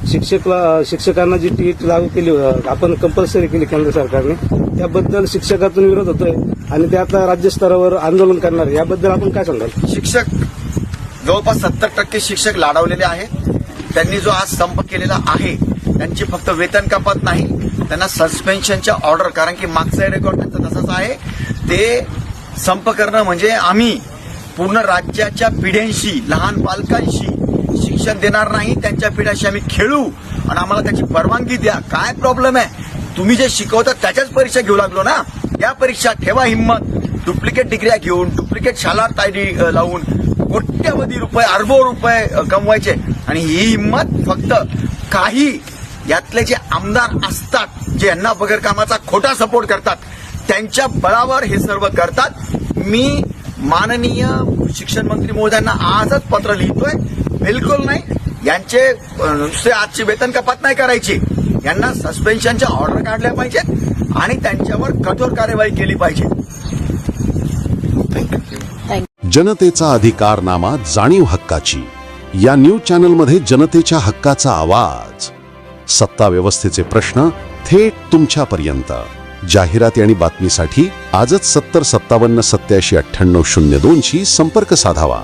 शिक्षकांना जी टीईट लागू केली आपण कंपल्सरी केली केंद्र सरकारने, त्याबद्दल शिक्षकातून विरोध होतोय आणि ते आता राज्यस्तरावर आंदोलन करणार, याबद्दल आपण काय सांगाल? शिक्षक जवळपास 70% शिक्षक लाडावलेले आहेत. त्यांनी जो आज संप केलेला आहे त्यांची फक्त वेतन कपात नाही, त्यांना सस्पेन्शनच्या ऑर्डर, कारण की मागचा रेकॉर्ड त्यांचा तसाच आहे. ते संप करणं म्हणजे आम्ही पूर्ण राज्याच्या पिढ्यांशी, लहान पालकांशी शिक्षण देणार नाही, त्यांच्या पिढ्याशी आम्ही खेळू आणि आम्हाला त्याची परवानगी द्या. काय प्रॉब्लेम आहे? तुम्ही जे शिकवता त्याच्याच परीक्षा घेऊ लागलो ना. या परीक्षा ठेवा हिंमत. डुप्लिकेट डिग्र्या घेऊन, डुप्लिकेट शाला तायडी लावून कोट्यवधी रुपये, अरबो रुपये कमवायचे, आणि ही हिंमत फक्त काही यातले जे आमदार असतात, जे यांना बगैर कामाचा खोटा सपोर्ट करतात, त्यांच्या बळावर हे सर्व करतात. मी माननीय शिक्षण मंत्री महोदयांना आजच पत्र लिहितोय. बिलकुल नाही, यांचे नुसते आजची वेतन कपात नाही करायची, यांना सस्पेन्शनच्या ऑर्डर काढल्या पाहिजेत आणि त्यांच्यावर कठोर कार्यवाही केली पाहिजे. जनतेचा अधिकारनामा, जाणीव हक्काची. या न्यूज चॅनलमध्ये जनतेच्या हक्काचा आवाज. सत्ता व्यवस्थेचे प्रश्न थेट तुमच्यापर्यंत. जाहिराती आणि बातमीसाठी आजच 70 57 87 98 02 शी संपर्क साधावा.